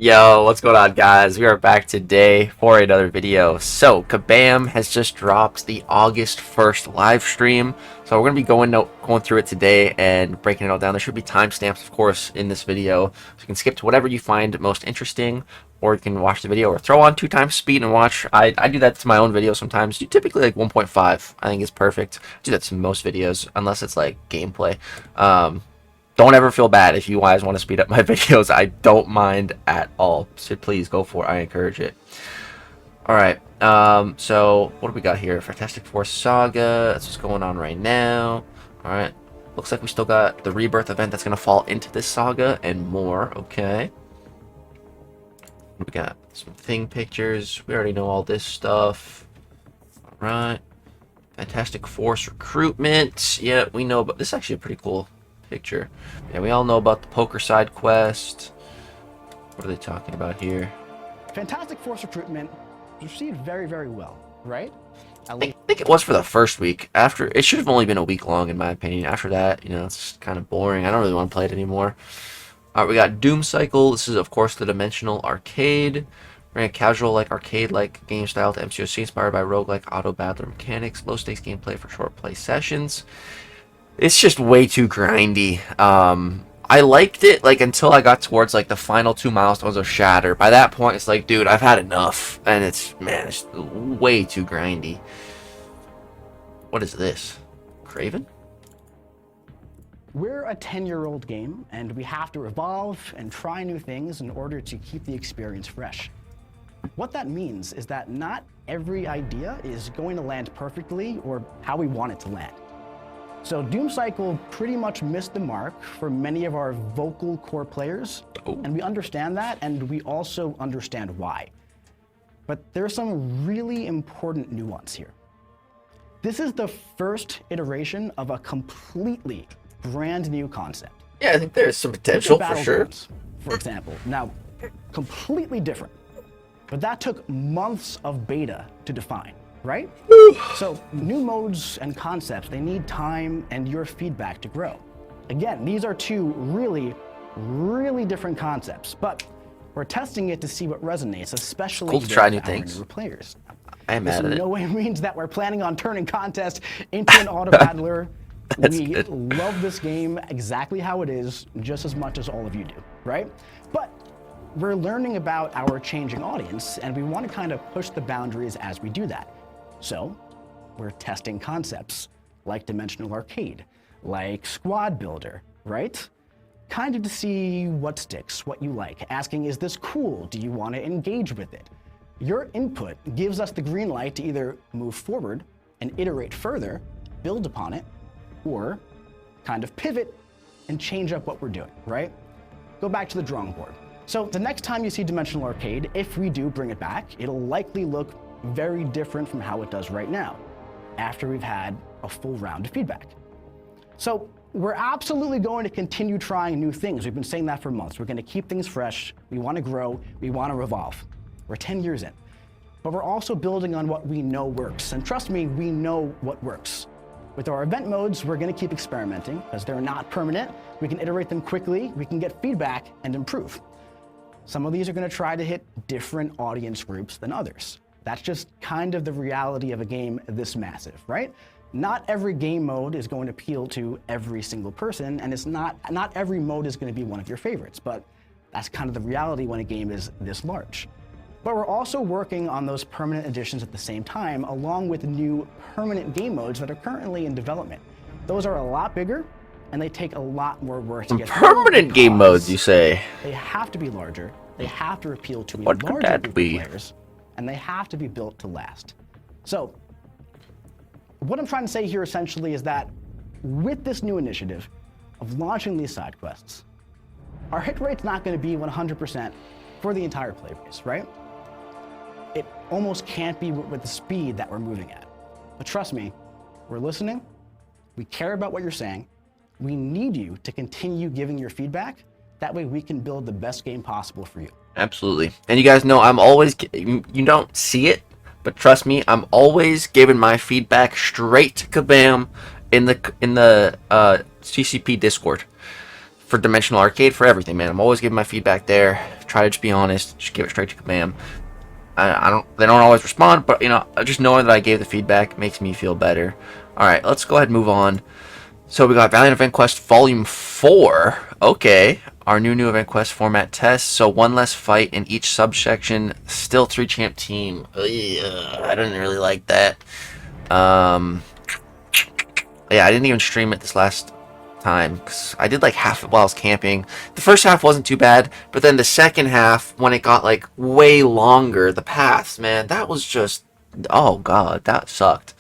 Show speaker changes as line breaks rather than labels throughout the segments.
Yo, what's going on, guys? We are back today for another video. So, Kabam has just dropped the August 1st live stream. So, we're going to be going through it today and breaking it all down. There should be timestamps, of course, in this video. So, you can skip to whatever you find most interesting, or you can watch the video or throw on 2x speed and watch. I do that to my own videos sometimes. Typically, like 1.5, I think is perfect. I do that to most videos, unless it's like gameplay. Don't ever feel bad if you guys want to speed up my videos. I don't mind at all. So please go for it. I encourage it. Alright. So what do we got here? Fantastic Four Saga. That's what's going on right now. Alright. Looks like we still got the Rebirth event that's going to fall into this saga and more. Okay. We got some thing pictures. We already know all this stuff. Alright. Fantastic Force recruitment. Yeah, we know, but this is actually a pretty cool picture. Yeah, we all know about the poker side quest. What are they talking about here?
Fantastic Force recruitment was received very, very well, right?
I think it was for the first week. After, it should have only been a week long, in my opinion. After that, you know, it's kind of boring. I don't really want to play it anymore. Alright, we got Doom Cycle. This is, of course, the Dimensional Arcade. We're in a casual, like, arcade-like game style to MCOC, inspired by roguelike auto-battler mechanics, low-stakes gameplay for short play sessions. It's just way too grindy. I liked it, like, until I got towards, like, the final 2 milestones of Shatter. By that point, it's like, dude, I've had enough. And it's, man, it's way too grindy. What is this? Craven?
We're a 10-year-old game, and we have to evolve and try new things in order to keep the experience fresh. What that means is that not every idea is going to land perfectly or how we want it to land. So Doom Cycle pretty much missed the mark for many of our vocal core players, and we understand that, and we also understand why. But there's some really important nuance here. This is the first iteration of a completely brand new concept.
Yeah, I think there's some potential for sure.
For example, now, completely different, but that took months of beta to define. Right? So new modes and concepts, they need time and your feedback to grow. Again, these are two really, really different concepts, but we're testing it to see what resonates, especially
cool to try new things.
Newer players.
I am mad at it.
This in no way means that we're planning on turning contest into an auto battler. We love this game exactly how it is, just as much as all of you do, right? But we're learning about our changing audience, and we want to kind of push the boundaries as we do that. So, we're testing concepts like Dimensional Arcade, like Squad Builder, right? Kind of to see what sticks, what you like. Asking, is this cool? Do you want to engage with it? Your input gives us the green light to either move forward and iterate further, build upon it, or kind of pivot and change up what we're doing, right? Go back to the drawing board. So the next time you see Dimensional Arcade, if we do bring it back, it'll likely look very different from how it does right now, after we've had a full round of feedback. So we're absolutely going to continue trying new things. We've been saying that for months. We're going to keep things fresh. We want to grow. We want to evolve. We're 10 years in. But we're also building on what we know works. And trust me, we know what works. With our event modes, we're going to keep experimenting because they're not permanent. We can iterate them quickly. We can get feedback and improve. Some of these are going to try to hit different audience groups than others. That's just kind of the reality of a game this massive, right? Not every game mode is going to appeal to every single person, and it's not every mode is going to be one of your favorites, but that's kind of the reality when a game is this large. But we're also working on those permanent additions at the same time, along with new permanent game modes that are currently in development. Those are a lot bigger, and they take a lot more work to get
permanent game modes, you say?
They have to be larger, they have to appeal to a
larger
group of players, and they have to be built to last. So, what I'm trying to say here essentially is that with this new initiative of launching these side quests, our hit rate's not going to be 100% for the entire play base, right? It almost can't be with the speed that we're moving at. But trust me, we're listening, we care about what you're saying, we need you to continue giving your feedback. That way we can build the best game possible for you.
Absolutely. And you guys know I'm always, you don't see it, but trust me, I'm always giving my feedback straight to Kabam in the CCP Discord. for Dimensional Arcade, for everything, man. I'm always giving my feedback there. Try to just be honest. Just give it straight to Kabam. They don't always respond, but, you know, just knowing that I gave the feedback makes me feel better. Alright, let's go ahead and move on. So we got Valiant Event Quest Volume 4. Okay. Our new Event Quest format test. So 1 less fight in each subsection. Still 3-champ team. Ugh, I didn't really like that. Yeah, I didn't even stream it this last time, because I did like half of it while I was camping. The first half wasn't too bad, but then the second half, when it got like way longer, the paths, man, that was just, oh god, that sucked.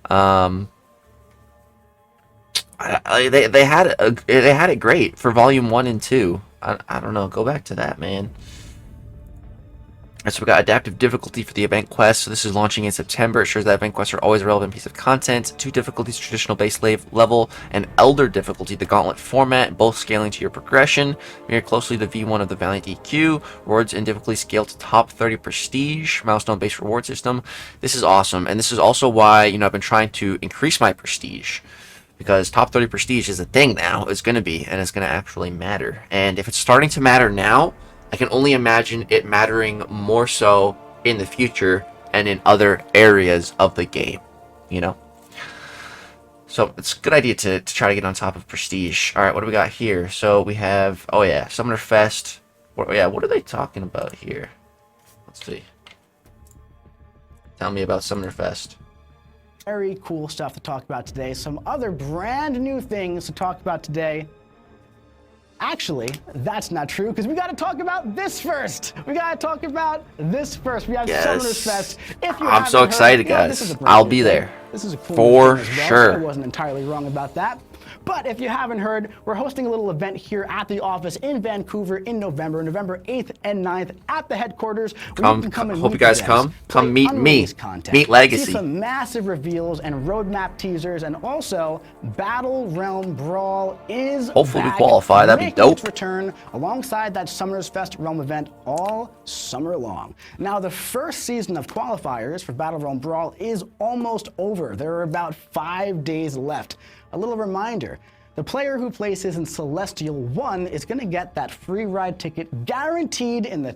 They had it great for Volume 1 and 2. I don't know, go back to that, man. So we got adaptive difficulty for the event quest. So this is launching in September. It shows that event quests are always a relevant piece of content. 2 difficulties, traditional base level, and elder difficulty, the gauntlet format, both scaling to your progression. Mirror closely the V1 of the Valiant EQ. Rewards and difficulty scale to top 30 prestige. Milestone-based reward system. This is awesome, and this is also why, you know, I've been trying to increase my prestige. Because top 30 prestige is a thing now. It's going to be, and it's going to actually matter. And if it's starting to matter now, I can only imagine it mattering more so in the future and in other areas of the game, you know? So it's a good idea to try to get on top of prestige. All right, what do we got here? So we have, oh yeah, Summoner Fest. What are they talking about here? Let's see. Tell me about Summoner Fest.
Very cool stuff to talk about today. Some other brand new things to talk about today. Actually, that's not true, because we got to talk about this first. We have Summoners Fest. If you
I'm so excited, guys. I'll be there.
This is a cool
for
thing as well,
sure.
so I wasn't entirely wrong about that. But if you haven't heard, we're hosting a little event here at the office in Vancouver in November 8th and 9th at the headquarters.
Hope you guys come. Come meet me. Meet Lagacy.
See some massive reveals and roadmap teasers, and also Battle Realm Brawl is
hopefully
back,
we qualify. That'd be dope.
its return alongside that Summoners Fest Realm event all summer long. Now, the first season of qualifiers for Battle Realm Brawl is almost over. There are about 5 days left. A little reminder, the player who places in Celestial 1 is going to get that free ride ticket guaranteed in the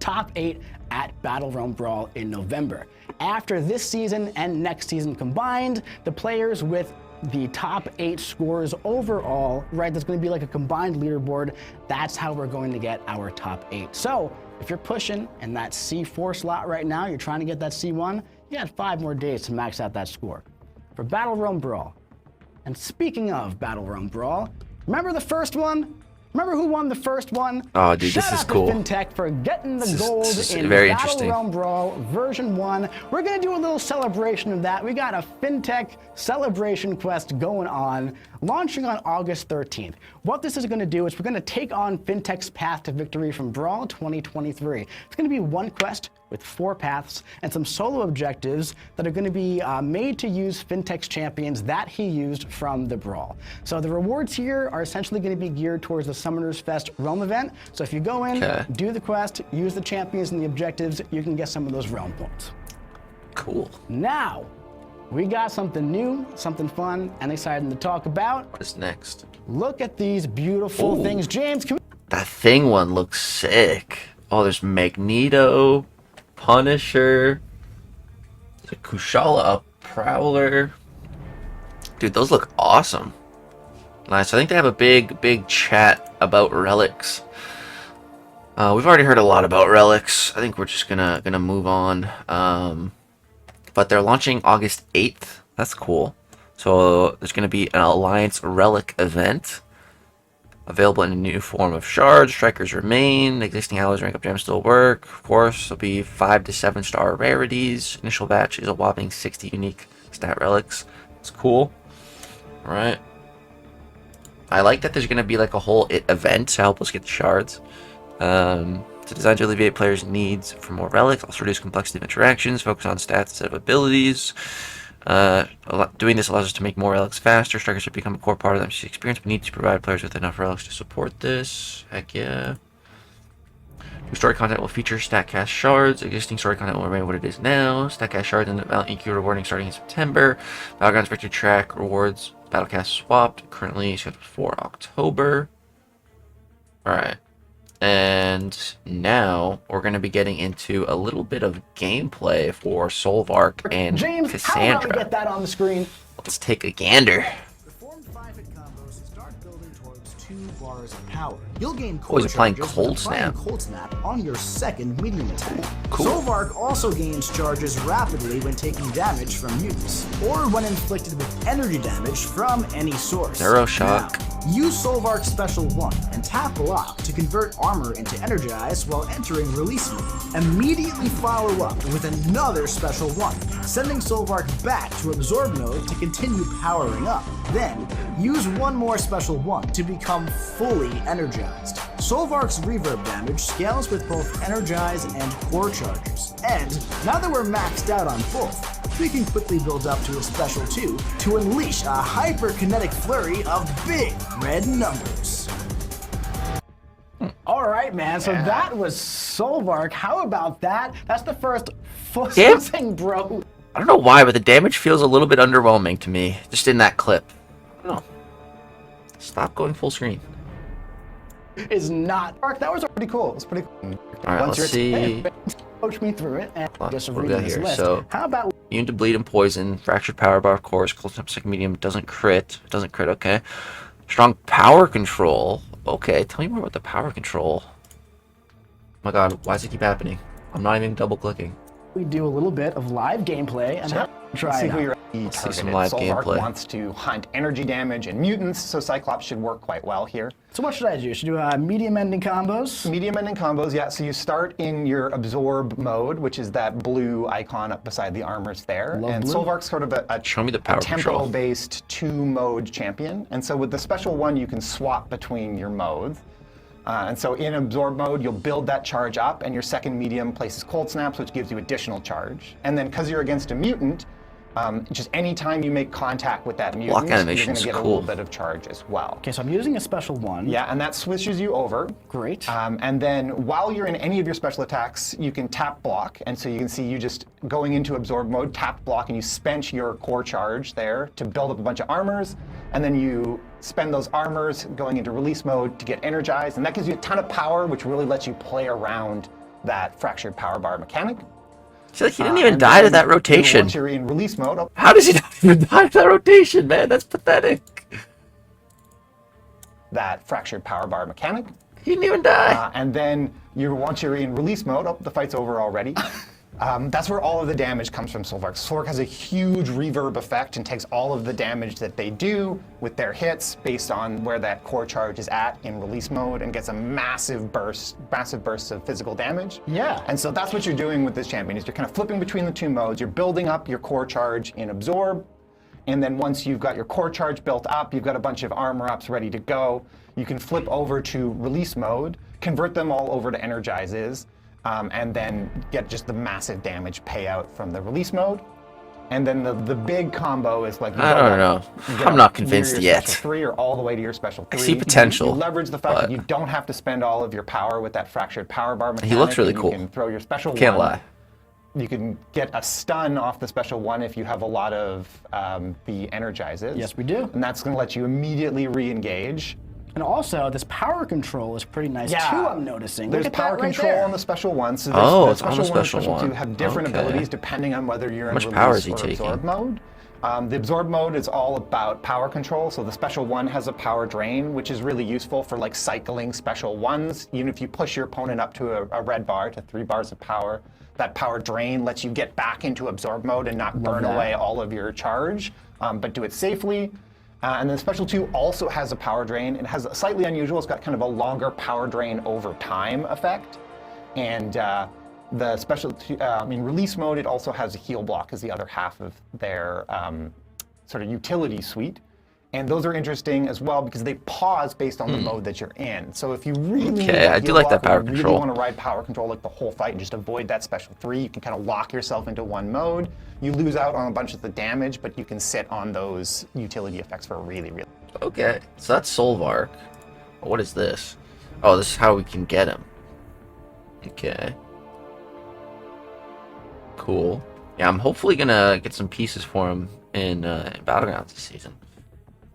top 8 at Battle Realm Brawl in November. After this season and next season combined, the players with the top 8 scores overall, right, there's going to be like a combined leaderboard. That's how we're going to get our top 8. So if you're pushing in that C4 slot right now, you're trying to get that C1, you got 5 more days to max out that score. For Battle Realm Brawl, and speaking of Battle Realm Brawl, remember the first one? Remember who won the first one?
Oh, dude, this is cool.
Shout out to FinTech for getting the gold in
very
Battle Realm Brawl version 1. We're going to do a little celebration of that. We got a FinTech celebration quest going on, launching on August 13th. What this is going to do is we're going to take on FinTech's path to victory from Brawl 2023. It's going to be one quest with 4 paths and some solo objectives that are going to be made to use FinTech's champions that he used from the Brawl. So the rewards here are essentially going to be geared towards the Summoners Fest Realm event. So if you go in, do the quest, use the champions and the objectives, you can get some of those Realm points.
Cool.
Now, we got something new, something fun, and exciting to talk about.
What is next?
Look at these beautiful things. James, can we...
That thing one looks sick. Oh, there's Magneto, Punisher, there's a Kushala, a Prowler. Dude, those look awesome. Nice. I think they have a big chat about relics. We've already heard a lot about relics. I think we're just gonna move on. But they're launching August 8th. That's cool. So there's gonna be an Alliance Relic event. Available in a new form of shards. Strikers remain. Existing alloys rank up gems still work. Of course, there'll be 5 to 7 star rarities. Initial batch is a whopping 60 unique stat relics. It's cool. Alright. I like that there's going to be like a whole event to help us get the shards. It's designed to alleviate players' needs for more relics. Also reduce complexity of interactions. Focus on stats instead of abilities. Doing this allows us to make more relics faster. Strikers should become a core part of the MCC experience. We need to provide players with enough relics to support this. Heck yeah. New story content will feature Statcast shards. Existing story content will remain what it is now. Statcast shards and the Valiant EQ rewarding starting in September. Battlegrounds victory track rewards Battlecast swapped. Currently scheduled for October. Alright. And now we're going to be getting into a little bit of gameplay for Solvarch and
James,
Cassandra.
how about we get that on the screen?
Let's take a gander.
Perform 5-hit combos and start building towards 2 bars of power. You'll gain
Oh, he's applying
charges
Cold
with applying
Snap.
Cold Snap on your second medium attack.
Cool.
Solvarch also gains charges rapidly when taking damage from mutants, or when inflicted with energy damage from any source.
Zero shock.
Now, use Solvarch's Special 1 and tap Block to convert armor into Energize while entering release mode. Immediately follow up with another Special 1, sending Solvarch back to Absorb mode to continue powering up. Then, use one more Special 1 to become fully energized. Solvarch's reverb damage scales with both Energize and Core charges. And now that we're maxed out on both, we can quickly build up to a Special 2 to unleash a hyperkinetic flurry of big red numbers.
All right, man. So that was Solvarch. How about that? That's the first full
Damn.
thing, bro.
I don't know why, but the damage feels a little bit underwhelming to me, just in that clip. I don't know. Stop going full screen.
Is not. That was pretty cool. It was pretty cool.
Alright, let's see.
Coach me through it and just
What do we
read
got
this
here?
list.
So,
How about
immune to bleed and poison, fractured power bar, of course, cold snap second medium, doesn't crit, okay. Strong power control. Okay, tell me more about the power control. Oh my god, why does it keep happening? I'm not even double clicking.
we do a little bit of live gameplay and try
See
it
who
out.
you're
Let's see some
targeted.
live
Solvarch
gameplay.
wants to hunt energy damage and mutants, so Cyclops should work quite well here.
So what should I do? Should I do medium ending combos?
Medium ending combos, yeah. So you start in your absorb mode, which is that blue icon up beside the armors there.
Love
and
blue.
Solvarch's sort of a
Show me the power control.
tempo-based 2-mode champion. And so with the special one, you can swap between your modes. And so in absorb mode, you'll build that charge up, and your second medium places cold snaps, which gives you additional charge. And then because you're against a mutant, just any time you make contact with that mutant,
Block
you're
animation
going to
is
get a
cool.
little bit of charge as well.
Okay, so I'm using a special one.
Yeah, and that switches you over.
Great.
And then while you're in any of your special attacks, you can tap block. And so you can see you just going into absorb mode, tap block, and you spent your core charge there to build up a bunch of armors. And then you spend those armors going into release mode to get energized. And that gives you a ton of power, which really lets you play around that fractured power bar mechanic.
I feel like he didn't even die to that rotation.
Once you're in release mode,
How does he not even die to that rotation, man? That's pathetic.
that fractured power bar mechanic.
He didn't even die.
And then once you're in release mode, the fight's over already. That's where all of the damage comes from Solvarch. Solvarch has a huge reverb effect and takes all of the damage that they do with their hits based on where that core charge is at in release mode and gets a massive bursts of physical damage.
Yeah.
And so that's what you're doing with this champion, is you're kind of flipping between the two modes. You're building up your core charge in absorb, and then once you've got your core charge built up, you've got a bunch of armor ups ready to go. You can flip over to release mode, convert them all over to energizes, and then get just the massive damage payout from the release mode. And then the big combo is like,
I don't know. I'm not convinced yet.
Special 3 or all the way to your special 3.
I see potential,
You leverage the fact
but
that you don't have to spend all of your power with that fractured power bar mechanic.
He looks really
and
cool.
You can throw your special
Can't
one.
lie.
You can get a stun off the special one if you have a lot of the energizes.
Yes, we do.
And that's going to let you immediately re-engage.
And also, this power control is pretty nice
Yeah.
too, I'm noticing.
There's
Look at
power
that right
control
there.
on the special one. So
Oh,
the
it's on the
special one and
special
special two
one.
have different
Okay.
abilities depending on whether you're in
much
release
power is he
or
taking?
absorb mode. The absorb mode is all about power control. So the special one has a power drain, which is really useful for like cycling special ones. Even if you push your opponent up to a red bar, to 3 bars of power, that power drain lets you get back into absorb mode and not burn
that.
away all of your charge, but do it safely. And then Special 2 also has a power drain. It has a slightly unusual, it's got kind of a longer power drain over time effect. And the Special 2, in release mode, it also has a heal block as the other half of their sort of utility suite. And those are interesting as well because they pause based on the mode that you're in. So if you really need
Okay, I do
heal
like that
block,
power
or you
control.
really want to ride power control like the whole fight and just avoid that Special 3, you can kind of lock yourself into one mode. You lose out on a bunch of the damage, but you can sit on those utility effects for really.
Okay, so that's Solvarch. What is this? Oh, this is how we can get him. Okay. Cool. Yeah, I'm hopefully gonna get some pieces for him in Battlegrounds this season.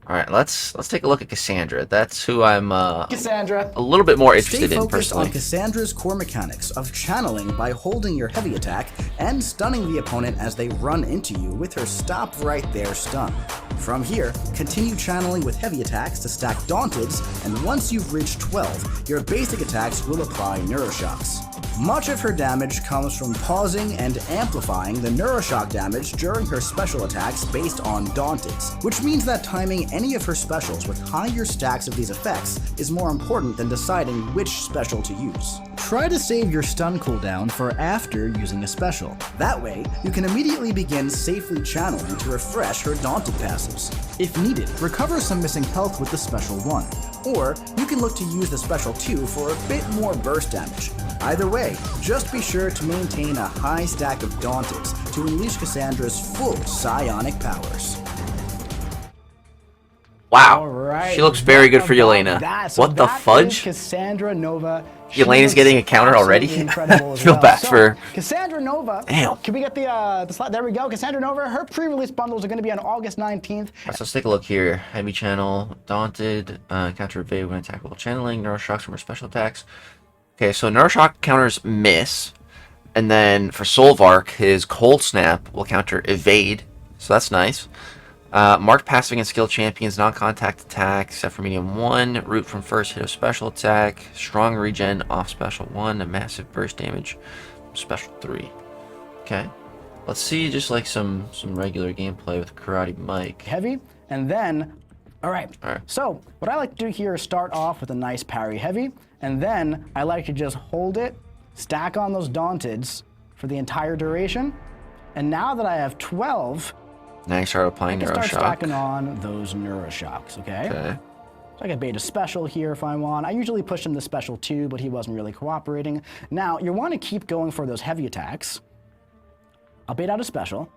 All right, let's take a look at Cassandra. That's who I'm
Cassandra.
a little bit more
Stay
interested in
focused
personally.
on Cassandra's core mechanics of channeling by holding your heavy attack and stunning the opponent as they run into you with her stop right there stun. From here, continue channeling with heavy attacks to stack Daunteds, and once you've reached 12, your basic attacks will apply Neuroshocks. Much of her damage comes from pausing and amplifying the Neuroshock damage during her special attacks based on Daunteds, which means that timing any of her specials with higher stacks of these effects is more important than deciding which special to use. Try to save your stun cooldown for after using a special. That way, you can immediately begin safely channeling to refresh her Daunted passives. If needed, recover some missing health with the special 1, or you can look to use the special 2 for a bit more burst damage. Either way, just be sure to maintain a high stack of Daunteds to unleash Cassandra's full psionic powers.
Wow,
All right.
she looks very good for Yelena. What the fudge?
Cassandra Nova.
Yelena's getting a counter already?
Incredible as
Feel
well.
bad for...
Cassandra Nova.
Damn.
Can we get the slide? There we go. Cassandra Nova. Her pre-release bundles are going to be on August 19th.
So let's take a look here. Heavy channel, Daunted, counter evade when attacked while channeling, Neuroshocks from her special attacks. Okay, so Neuroshock counters miss, and then for Solvarch, his Cold Snap will counter evade, so that's nice. Marked passive against skill champions, non-contact attack, except for medium 1, root from first hit of special attack, strong regen off special 1, a massive burst damage, special 3. Okay, let's see just like some regular gameplay with Karate Mike.
Heavy, and then, all right. So what I like to do here is start off with a nice parry heavy, and then I like to just hold it, stack on those Daunteds for the entire duration, and now that I have 12,
Now you start applying
I can start
Neuroshock.
stacking on those Neuroshocks, okay? So I can bait a special here if I want. I usually push him to special 2, but he wasn't really cooperating. Now, you want to keep going for those heavy attacks. I'll bait out a special.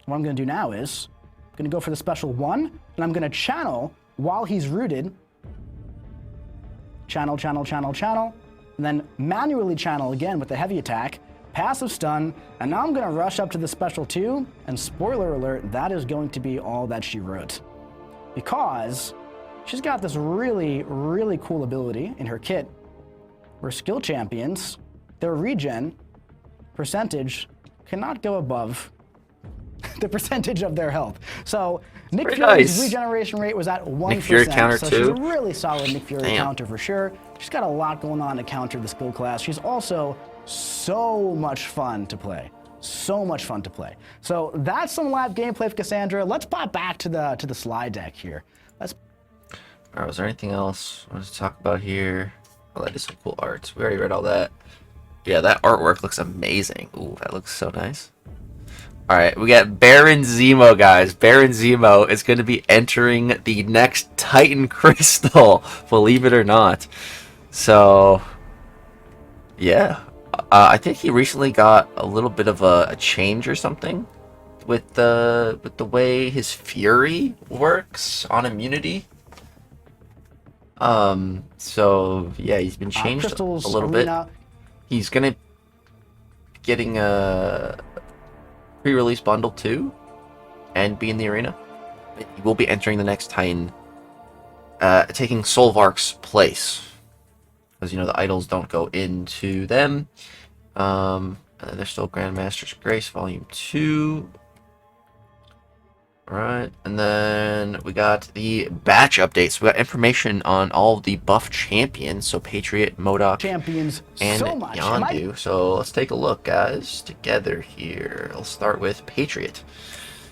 What I'm going to do now is, I'm going to go for the special 1, and I'm going to channel while he's rooted. Channel, channel, channel, channel, and then manually channel again with the heavy attack. Passive stun, and now I'm going to rush up to the special 2, and spoiler alert, that is going to be all that she wrote. Because she's got this really, really cool ability in her kit where skill champions, their regen percentage cannot go above the percentage of their health. So Nick Fury's regeneration rate was at 1%.
Nick Fury counter
so
too?
she's a really solid Nick Fury counter for sure. She's got a lot going on to counter the skill class. She's also so much fun to play. So much fun to play. So that's some live gameplay of Cassandra. Let's pop back to the slide deck here. All
right, was there anything else I wanted to talk about here? Oh, that is some cool art. We already read all that. Yeah, that artwork looks amazing. Ooh, that looks so nice. All right, we got Baron Zemo, guys. Baron Zemo is going to be entering the next Titan Crystal, believe it or not. So, yeah. I think he recently got a little bit of a change or something with the way his Fury works on immunity. So yeah, he's been changed a little bit. He's gonna be getting a pre-release bundle too, and be in the arena. He will be entering the next Titan, taking Solvarch's place. As you know, the idols don't go into them. And then there's still Grandmaster's Grace Volume 2. Alright, and then we got the batch updates. We got information on all of the buff champions. So Patriot, Modok,
champions
and
so much.
Yondu. So let's take a look, guys, together here. I'll start with Patriot.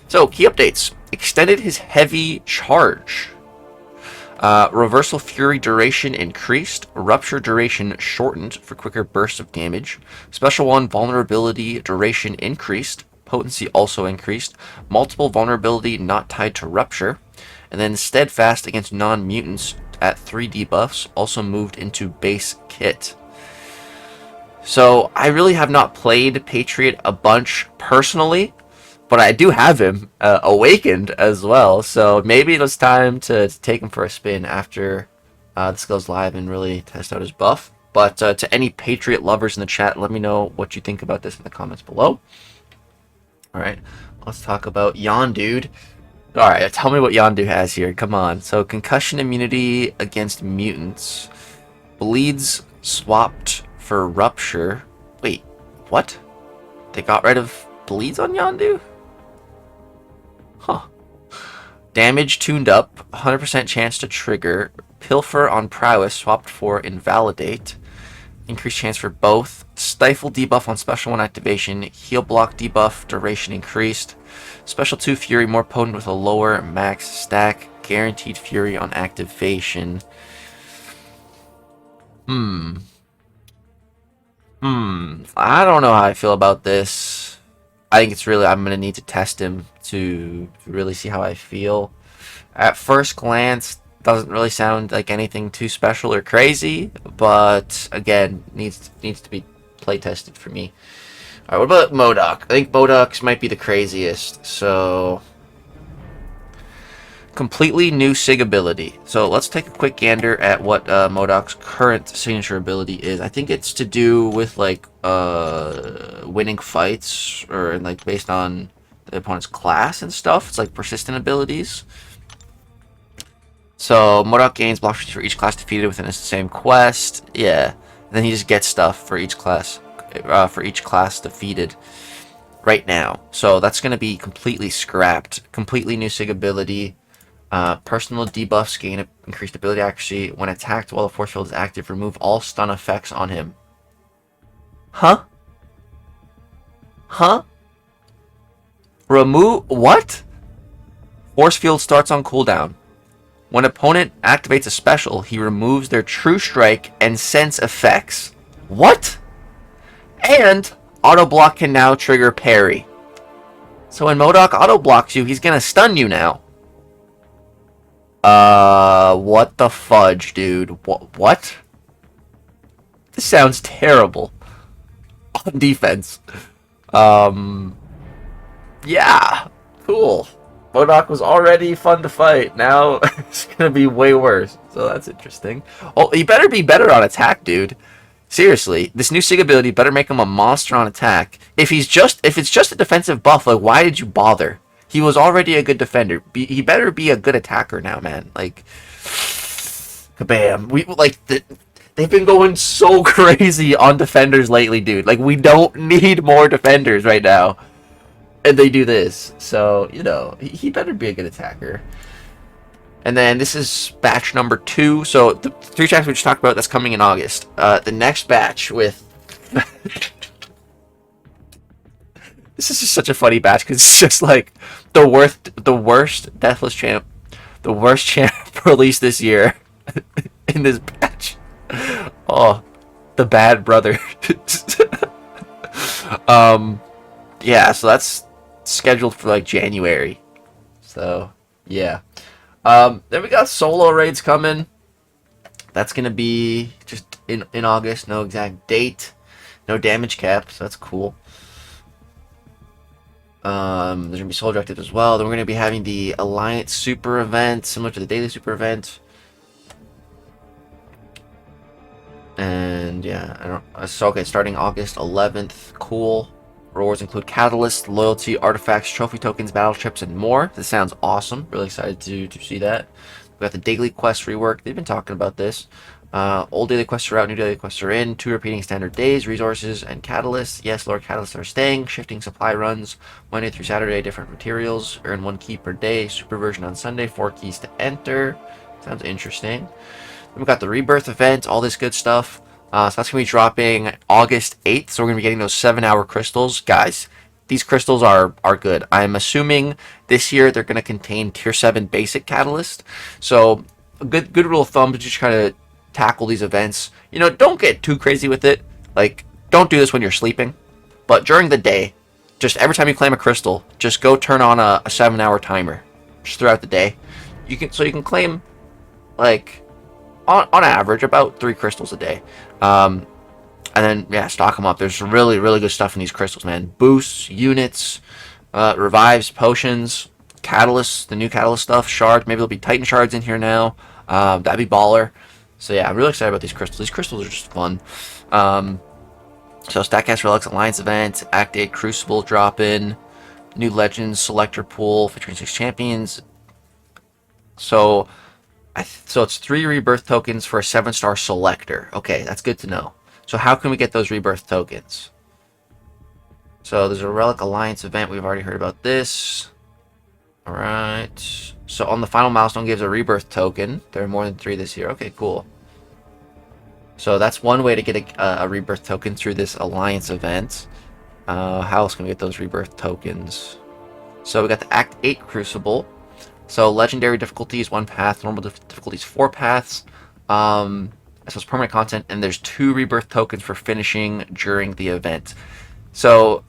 So, key updates. Extended his heavy charge. Reversal Fury duration increased. Rupture duration shortened for quicker bursts of damage. Special 1 vulnerability duration increased. Potency also increased. Multiple vulnerability not tied to rupture. And then Steadfast against non-mutants at 3 debuffs also moved into base kit. So I really have not played Patriot a bunch personally, but I do have him awakened as well. So maybe it was time to take him for a spin after this goes live and really test out his buff. But to any Patriot lovers in the chat, let me know what you think about this in the comments below. Alright, let's talk about Yondu. Alright, tell me what Yondu has here. Come on. So, concussion immunity against mutants. Bleeds swapped for rupture. Wait, what? They got rid of bleeds on Yondu? Huh. Damage tuned up. 100% chance to trigger. Pilfer on prowess swapped for invalidate. Increased chance for both. Stifle debuff on special 1 activation. Heal block debuff duration increased. Special 2 fury more potent with a lower max stack. Guaranteed fury on activation. I don't know how I feel about this. I think it's really, I'm going to need to test him to really see how I feel. At first glance, doesn't really sound like anything too special or crazy, but again, needs to be play tested for me. Alright, what about Modok? I think Modok's might be the craziest. So, completely new SIG ability. So let's take a quick gander at what Modok's current signature ability is. I think it's to do with like winning fights, or like based on the opponent's class and stuff. It's like persistent abilities. So Modok gains block for each class defeated within the same quest. Yeah, and then he just gets stuff for each class defeated right now. So that's going to be completely scrapped. Completely new SIG ability. Personal debuffs gain increased ability accuracy. When attacked while the force field is active, remove all stun effects on him. Huh? Huh? Remove what? Force field starts on cooldown. When opponent activates a special, he removes their true strike and sense effects. What? And auto block can now trigger parry. So when Modok auto blocks you, he's gonna stun you now. What the fudge, dude? What? This sounds terrible. On defense. Yeah. Cool. Modok was already fun to fight. Now it's gonna be way worse. So that's interesting. Oh, he better be better on attack, dude. Seriously, this new SIG ability better make him a monster on attack. If it's just a defensive buff, like why did you bother? He was already a good defender. He better be a good attacker now, man. Like, kabam. They've been going so crazy on defenders lately, dude. Like, we don't need more defenders right now. And they do this. So, you know, he better be a good attacker. And then this is batch number 2. So, the 3 tracks we just talked about, that's coming in August. The next batch with... This is just such a funny batch, because it's just like the worst Deathless champ, the worst champ released this year in this batch. Oh, the bad brother. Yeah, so that's scheduled for like January. So yeah. Then we got solo raids coming. That's gonna be just in August. No exact date, no damage cap, so that's cool. There's gonna be solo objectives as well. Then we're gonna be having the Alliance Super event, similar to the Daily Super event. And yeah, so okay, starting August 11th. Cool. Rewards include catalysts, loyalty, artifacts, trophy tokens, battle chips, and more. This sounds awesome. Really excited to see that. We got the daily quest rework. They've been talking about this. Old daily quests are out, new daily quests are in. 2 repeating standard days, resources, and catalysts. Yes, lower catalysts are staying. Shifting supply runs Monday through Saturday, different materials. Earn 1 key per day. Super version on Sunday, 4 keys to enter. Sounds interesting. Then we got the Rebirth event, all this good stuff. So that's going to be dropping August 8th. So we're going to be getting those 7-hour crystals. Guys, these crystals are good. I'm assuming this year they're going to contain tier 7 basic catalyst. So a good rule of thumb to just kind of tackle these events. You know, don't get too crazy with it. Like, don't do this when you're sleeping. But during the day, just every time you claim a crystal, just go turn on a 7-hour timer just throughout the day. You can claim, like, on average about 3 crystals a day. And then yeah, stock them up. There's really good stuff in these crystals, man. Boosts, units, revives, potions, catalysts, the new catalyst stuff, shards. Maybe there'll be Titan shards in here now. That'd be baller. So yeah, I'm really excited about these crystals. These crystals are just fun. So Statcast Relics Alliance event, Act 8 Crucible drop in. New Legends selector pool featuring 6 champions. So, so it's 3 rebirth tokens for a 7-star selector. Okay, that's good to know. So how can we get those rebirth tokens? So there's a Relic Alliance event. We've already heard about this. Alright. So on the final milestone gives a rebirth token. There are more than 3 this year. Okay, cool. So that's one way to get a rebirth token through this Alliance event. How else can we get those rebirth tokens? So we got the Act 8 Crucible. So legendary difficulty is 1 path, normal difficulty is 4 paths. So it's permanent content, and there's 2 rebirth tokens for finishing during the event. So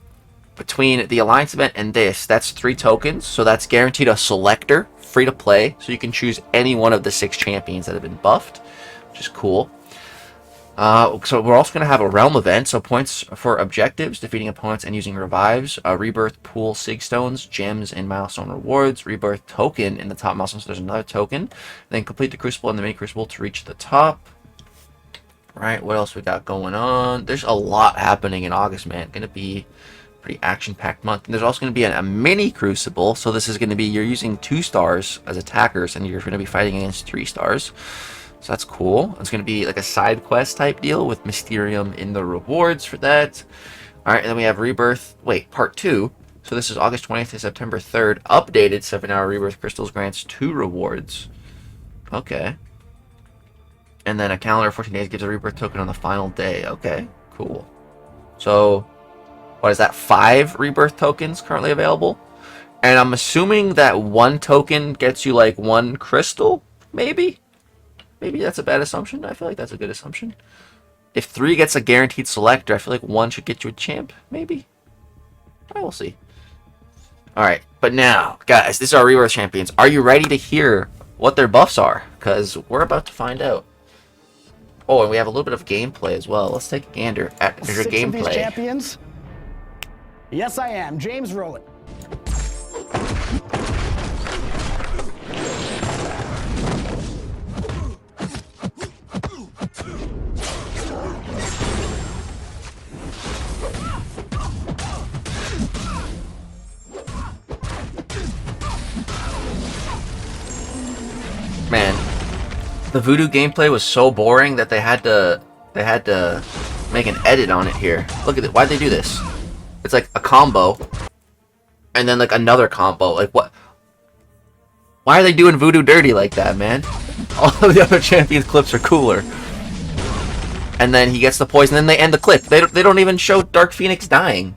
between the Alliance event and this, that's 3 tokens. So that's guaranteed a selector, free to play. So you can choose any one of the 6 champions that have been buffed, which is cool. So we're also going to have a Realm event, so points for objectives, defeating opponents and using revives, Rebirth pool Sig Stones, gems, and milestone rewards, Rebirth token in the top milestone, so there's another token, then complete the Crucible and the mini Crucible to reach the top. Right, what else we got going on? There's a lot happening in August, man. Going to be pretty action-packed month. And there's also going to be a mini Crucible, so this is going to be, you're using 2 stars as attackers, and you're going to be fighting against 3 stars. So that's cool. It's going to be like a side quest type deal with Mysterium in the rewards for that. Alright, and then we have Rebirth, part 2. So this is August 20th to September 3rd. Updated 7-hour Rebirth Crystals grants 2 rewards. Okay. And then a calendar of 14 days gives a Rebirth token on the final day. Okay, cool. So, what is that? 5 Rebirth tokens currently available? And I'm assuming that 1 token gets you like 1 crystal, maybe? Maybe that's a bad assumption. I feel like that's a good assumption. If 3 gets a guaranteed selector, I feel like 1 should get you a champ, maybe? I will see. Alright, but now, guys, these are our Rebirth champions. Are you ready to hear what their buffs are? Because we're about to find out. Oh, and we have a little bit of gameplay as well. Let's take a gander at your
6
gameplay.
of these champions? Yes, I am. James, roll it.
Man, the Voodoo gameplay was so boring that they had to make an edit on it here. Look at it. Why'd they do this? It's like a combo, and then like another combo. Like what? Why are they doing Voodoo dirty like that, man? All of the other champions clips are cooler. And then he gets the poison, then they end the clip. They don't even show Dark Phoenix dying.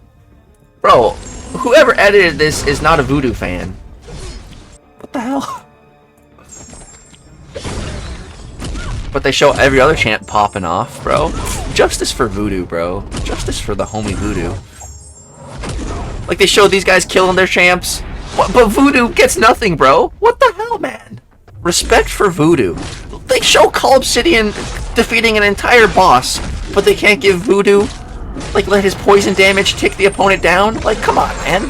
Bro, whoever edited this is not a Voodoo fan. What the hell? But they show every other champ popping off, bro. Justice for Voodoo, bro. Justice for the homie Voodoo. Like, they show these guys killing their champs, but Voodoo gets nothing, bro. What the hell, man? Respect for Voodoo. They show Call Obsidian defeating an entire boss, but they can't give Voodoo, like, let his poison damage tick the opponent down? Like, come on, man.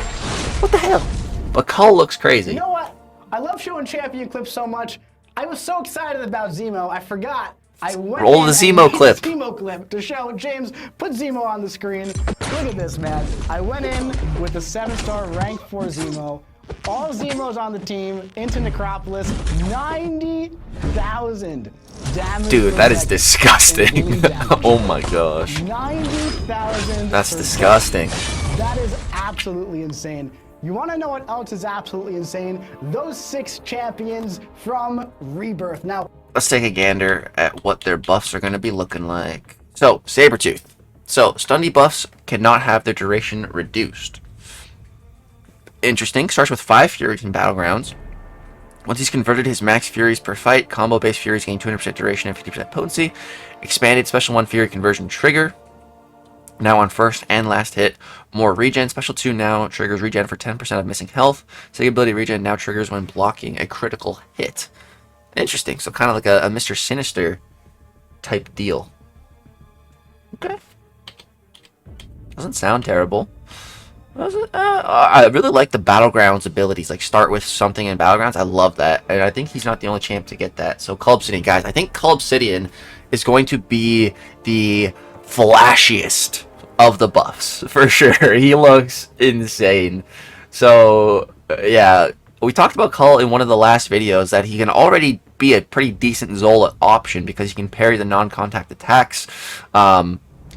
What the hell? But Call looks crazy.
You know what? I love showing champion clips so much. I was so excited about Zemo, I forgot. I went
Roll the Zemo clip.
Zemo clip to show James. Put Zemo on the screen. Look at this, man. I went in with the 7-star rank 4 Zemo. All Zemos on the team into Necropolis. 90,000 damage.
Dude, that is disgusting. Oh my gosh.
90,000.
That's disgusting.
That is absolutely insane. You want to know what else is absolutely insane? Those 6 champions from Rebirth. Now,
let's take a gander at what their buffs are going to be looking like. So, Sabretooth. So, stun debuffs cannot have their duration reduced. Interesting. Starts with 5 Furies in Battlegrounds. Once he's converted his max Furies per fight, combo-based Furies gain 200% duration and 50% potency. Expanded Special 1 Fury conversion trigger. Now on first and last hit. More regen. Special 2 now triggers regen for 10% of missing health. Second ability regen now triggers when blocking a critical hit. Interesting. So kind of like a Mr. Sinister type deal. Okay. Doesn't sound terrible. I really like the Battlegrounds abilities. Like, start with something in Battlegrounds. I love that. And I think he's not the only champ to get that. So Call Obsidian, guys. I think Call Obsidian is going to be the flashiest of the buffs. For sure. He looks insane. So, yeah, we talked about Cull in one of the last videos that he can already be a pretty decent Zola option because he can parry the non-contact attacks.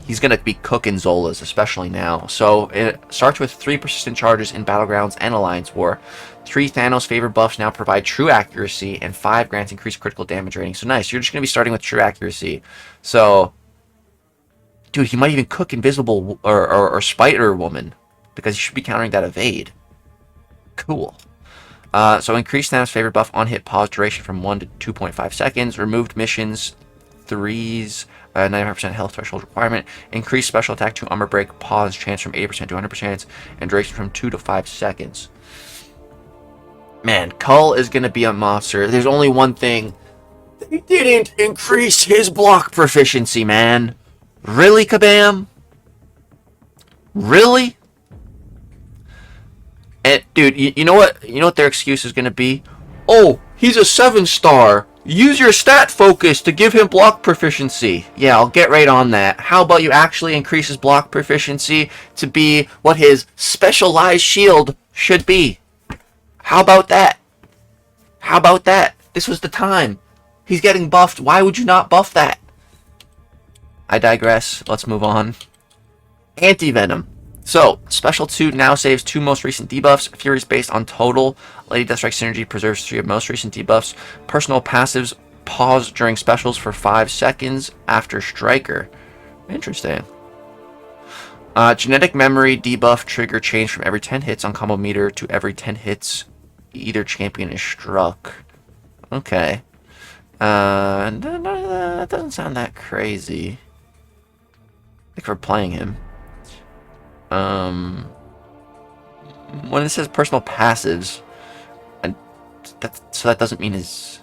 He's going to be cooking Zolas, especially now. So it starts with 3 persistent charges in Battlegrounds and Alliance War. 3 Thanos favor buffs now provide true accuracy, and 5 grants increased critical damage rating. So nice, you're just going to be starting with true accuracy. So, dude, he might even cook Invisible or Spider-Woman because he should be countering that evade. Cool. So increased Thanos favor buff on hit pause duration from 1 to 2.5 seconds. Removed missions, 3s. 95% health threshold requirement. Increased special attack to armor break pause chance from 80% to 100%, and duration from 2 to 5 seconds. Man, Cull is going to be a monster. There's only one thing. They didn't increase his block proficiency, man. Really, Kabam? Really? And dude, you know what? You know what their excuse is going to be? Oh, he's a 7-star. Use your stat focus to give him block proficiency. Yeah, I'll get right on that. How about you actually increase his block proficiency to be what his specialized shield should be? How about that? How about that? This was the time. He's getting buffed. Why would you not buff that? I digress. Let's move on. Anti-Venom. So, Special 2 now saves 2 most recent debuffs. Fury is based on total. Lady Deathstrike Synergy preserves 3 of most recent debuffs. Personal passives pause during specials for 5 seconds after Striker. Interesting. Genetic Memory debuff trigger change from every 10 hits on combo meter to every 10 hits either champion is struck. Okay. That doesn't sound that crazy. Like for playing him. When it says personal passives, and that doesn't mean his,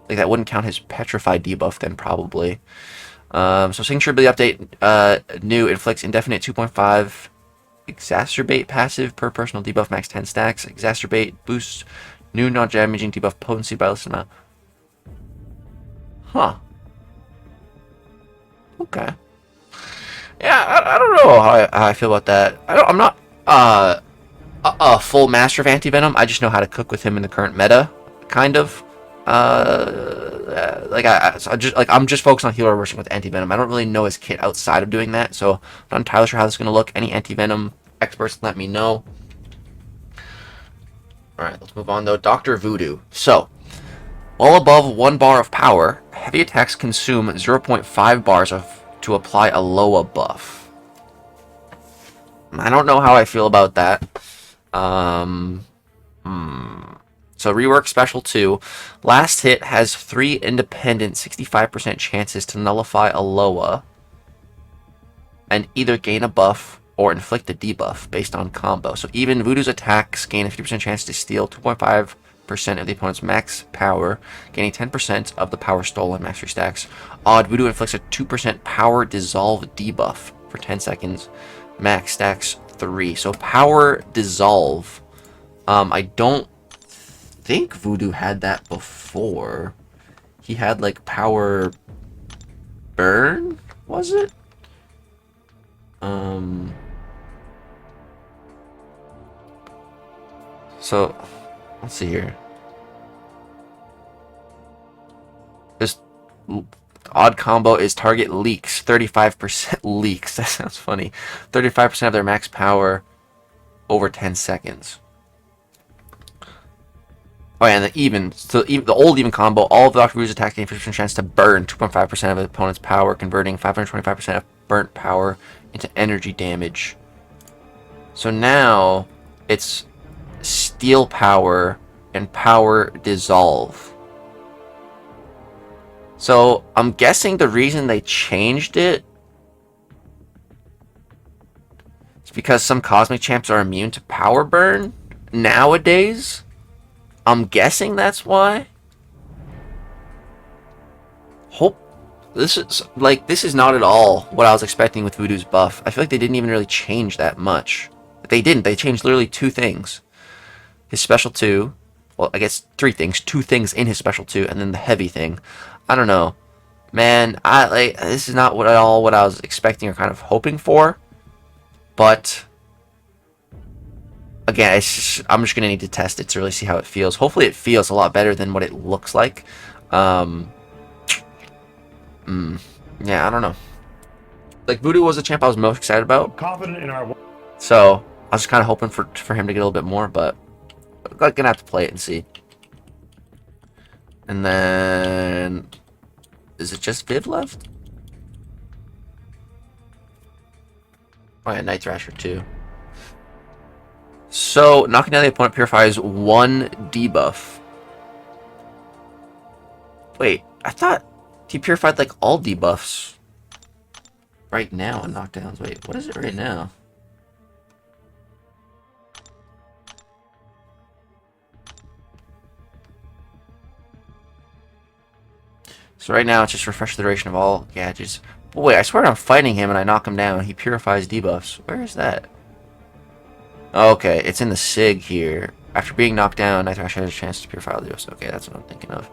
like, that wouldn't count his petrified debuff then probably. So signature ability update, new inflicts indefinite 2.5 exacerbate passive per personal debuff, max 10 stacks. Exacerbate boosts new non-damaging debuff potency by less amount. Huh. Okay. Yeah, I don't know how I feel about that. I'm not a full master of Anti-Venom. I just know how to cook with him in the current meta, kind of. I'm just focused on healer reversing with Anti-Venom. I don't really know his kit outside of doing that, so I'm not entirely sure how this is going to look. Any Anti-Venom experts, let me know. Alright, let's move on though. Dr. Voodoo. So, while above 1 bar of power, heavy attacks consume 0.5 bars to apply a Loa buff. I don't know how I feel about that. So Rework Special 2. Last hit has 3 independent 65% chances to nullify a Loa and either gain a buff or inflict a debuff based on combo. So even Voodoo's attacks gain a 50% chance to steal 2.5% of the opponent's max power, gaining 10% of the power stolen max 3 stacks. Odd, Voodoo inflicts a 2% power dissolve debuff for 10 seconds, max stacks 3. So power dissolve. I don't think Voodoo had that before. He had like power burn, was it? So let's see here. This odd combo is target leaks 35% leaks. That sounds funny. 35% of their max power over 10 seconds. Oh yeah, and the old even combo, all of the Dr. Voodoo's attacks gain 50% chance to burn 2.5% of the opponent's power, converting 525% of burnt power into energy damage. So now it's steal power and power dissolve. So I'm guessing the reason they changed it is because some cosmic champs are immune to power burn nowadays. I'm guessing that's why. This is not at all what I was expecting with Voodoo's buff. I feel like they didn't even really change that much. They didn't. They changed literally 2 things. His special 2, well, I guess 3 things. 2 things in his special 2, and then the heavy thing. I don't know, man. This is not what I was expecting or kind of hoping for. But again, I'm just gonna need to test it to really see how it feels. Hopefully, it feels a lot better than what it looks like. Yeah, I don't know. Like, Voodoo was the champ I was most excited about.
Confident in our.
So I was kind of hoping for him to get a little bit more, but I'm gonna have to play it and see. And then, is it just Viv left? Oh yeah, Night Thrasher too. So knocking down the opponent purifies 1 debuff. Wait, I thought he purified like all debuffs right now on knockdowns. Wait, what is it right now? So right now it's just refresh the duration of all gadgets. But wait, I swear I'm fighting him and I knock him down. He purifies debuffs. Where is that? Okay, it's in the SIG here. After being knocked down, Night Thrasher has a chance to purify all debuffs. Okay, that's what I'm thinking of.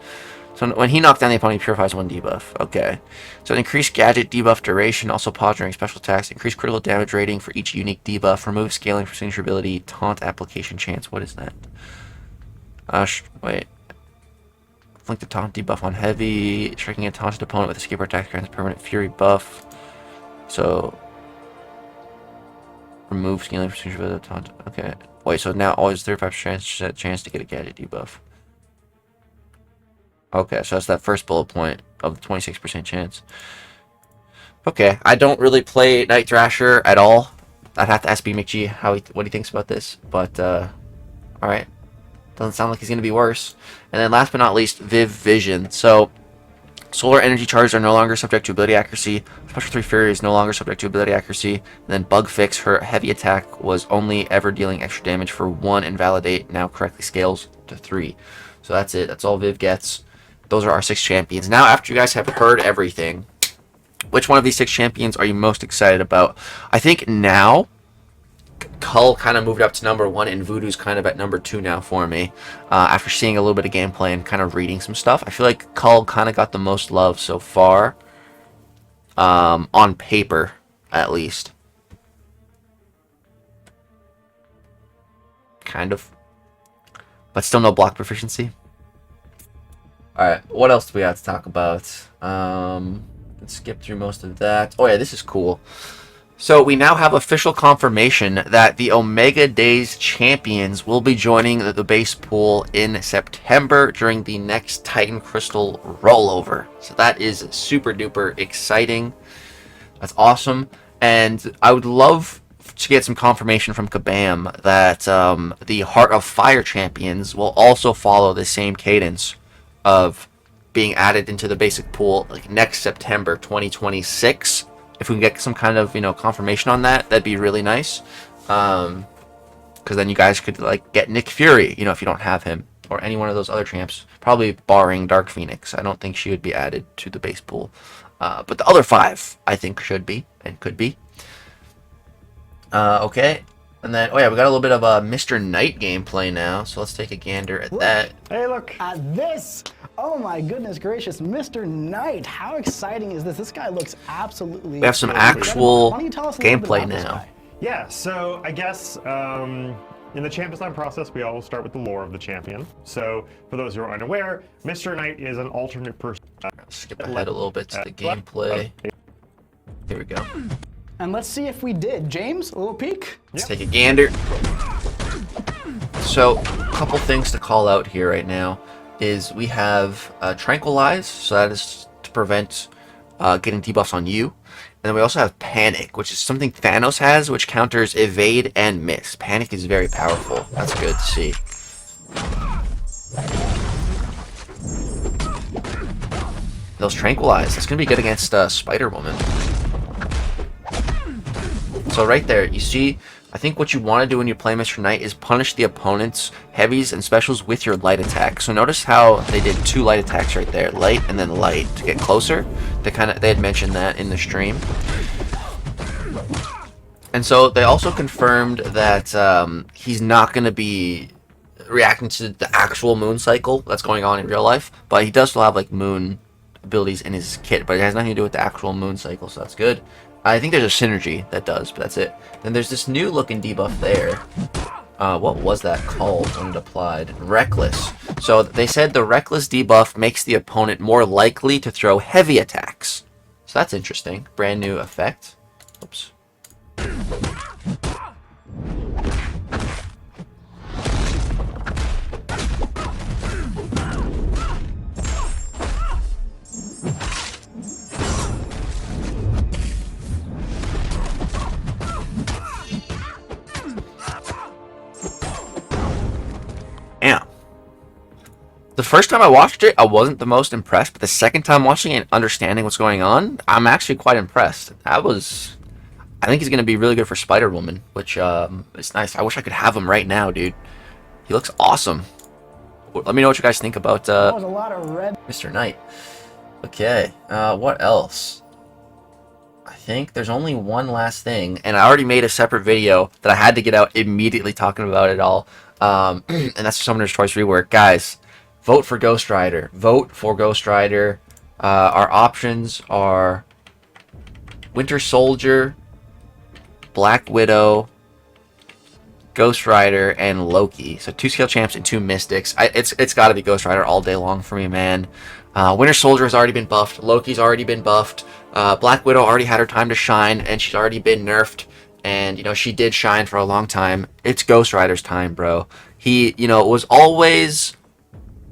So when he knocked down the opponent, he purifies 1 debuff. Okay. So increased gadget debuff duration, also pause during special attacks, increased critical damage rating for each unique debuff, remove scaling for signature ability, taunt application chance. What is that? Wait. Flank the taunt debuff on heavy, striking a taunted opponent with escape or attack grants permanent fury buff. So remove scaling for signature ability, taunt. Okay. Wait, so now always 35% chance to get a gadget debuff. Okay, so that's that first bullet point of the 26% chance. Okay, I don't really play Night Thrasher at all. I'd have to ask B McG what he thinks about this, but alright. Doesn't sound like he's going to be worse. And then last but not least, Viv Vision. So, solar energy charges are no longer subject to ability accuracy. Special 3 Fury is no longer subject to ability accuracy. And then Bug Fix, her heavy attack was only ever dealing extra damage for 1 Invalidate, now correctly scales to 3. So that's it. That's all Viv gets. Those are our 6 champions. Now, after you guys have heard everything, which one of these 6 champions are you most excited about? I think now, Cull kind of moved up to number 1, and Voodoo's kind of at number 2 now for me. After seeing a little bit of gameplay and kind of reading some stuff, I feel like Cull kind of got the most love so far. On paper, at least. Kind of. But still no block proficiency. Alright, what else do we have to talk about? Let's skip through most of that. Oh yeah, this is cool. So we now have official confirmation that the Omega Days champions will be joining the base pool in September during the next Titan Crystal rollover. So that is super duper exciting. That's awesome. And I would love to get some confirmation from Kabam that the Heart of Fire champions will also follow the same cadence of being added into the basic pool like next September 2026. If we can get some kind of, confirmation on that, that'd be really nice. Because then you guys could, get Nick Fury, if you don't have him. Or any one of those other champs. Probably barring Dark Phoenix. I don't think she would be added to the base pool. But the other 5, I think, should be. And could be. Okay. And then, we got a little bit of a Mr. Knight gameplay now. So let's take a gander at that.
Hey, look.
At this. Oh my goodness gracious, Mr. Knight. How exciting is this? This guy looks absolutely...
We have some actual gameplay now.
Yeah, so I guess in the champ design process, we always start with the lore of the champion. So for those who are unaware, Mr. Knight is an alternate person.
Skip ahead a little bit to the gameplay. Here we go.
And let's see if we did. James, a little peek?
Let's take a gander. So, a couple things to call out here right now is we have Tranquilize, so that is to prevent getting debuffs on you. And then we also have Panic, which is something Thanos has, which counters Evade and Miss. Panic is very powerful. That's good to see. Those Tranquilize, that's going to be good against Spider-Woman. So right there, you see, I think what you want to do when you play Mr. Knight is punish the opponent's heavies and specials with your light attack. So notice how they did 2 light attacks right there, light and then light to get closer. They had mentioned that in the stream. And so they also confirmed that he's not going to be reacting to the actual moon cycle that's going on in real life, but he does still have moon abilities in his kit, but it has nothing to do with the actual moon cycle, so that's good. I think there's a synergy that does, but that's it. Then there's this new looking debuff there. what was that called when it applied? Reckless. So they said the Reckless debuff makes the opponent more likely to throw heavy attacks. So that's interesting. Brand new effect. Oops. Damn. The first time I watched it, I wasn't the most impressed, but the second time watching it and understanding what's going on, I'm actually quite impressed. I think he's going to be really good for Spider-Woman, which is nice. I wish I could have him right now, dude. He looks awesome. Let me know what you guys think about
That was a lot of red.
Mr. Knight. Okay, what else? I think there's only one last thing, and I already made a separate video that I had to get out immediately talking about it all. And that's Summoner's Choice Rework. Guys, vote for Ghost Rider. Vote for Ghost Rider. Our options are Winter Soldier, Black Widow, Ghost Rider, and Loki. So 2 skill champs and 2 mystics. It's got to be Ghost Rider all day long for me, man. Winter Soldier has already been buffed. Loki's already been buffed. Black Widow already had her time to shine, and she's already been nerfed. And, you know, she did shine for a long time. It's Ghost Rider's time, bro. He, you know, was always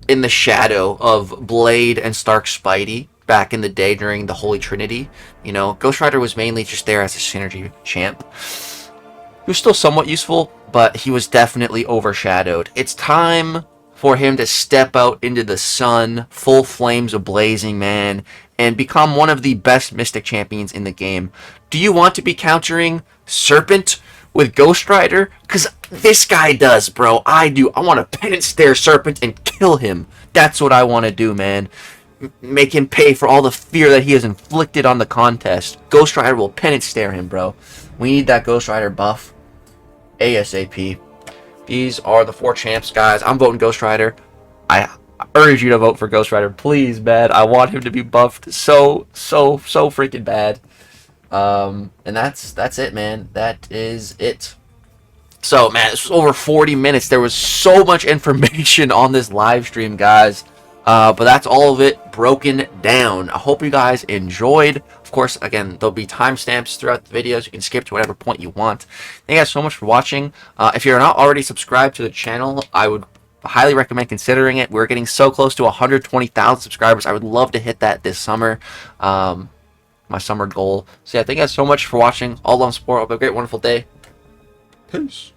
in the shadow of Blade and Stark Spidey back in the day during the Holy Trinity. You know, Ghost Rider was mainly just there as a synergy champ. He was still somewhat useful, but he was definitely overshadowed. It's time for him to step out into the sun, full flames of blazing, man, and become one of the best Mystic champions in the game. Do you want to be countering Serpent with Ghost Rider? Because this guy does, bro. I do. I want to penance stare Serpent and kill him. That's what I want to do, man. Make him pay for all the fear that he has inflicted on the contest. Ghost Rider will penance stare him, bro. We need that Ghost Rider buff ASAP. These are the 4 champs, guys. I'm voting Ghost Rider. I urge you to vote for Ghost Rider, please, man. I want him to be buffed so freaking bad. And that's it, man. That is it. So, man, this was over 40 minutes. There was so much information on this live stream, guys. But that's all of it broken down. I hope you guys enjoyed. Of course, again, there'll be timestamps throughout the videos. You can skip to whatever point you want. Thank you guys so much for watching. If you're not already subscribed to the channel, I would highly recommend considering it. We're getting so close to 120,000 subscribers. I would love to hit that this summer. My summer goal. So yeah, thank you guys so much for watching. All love and support. Hope you have a great, wonderful day. Peace.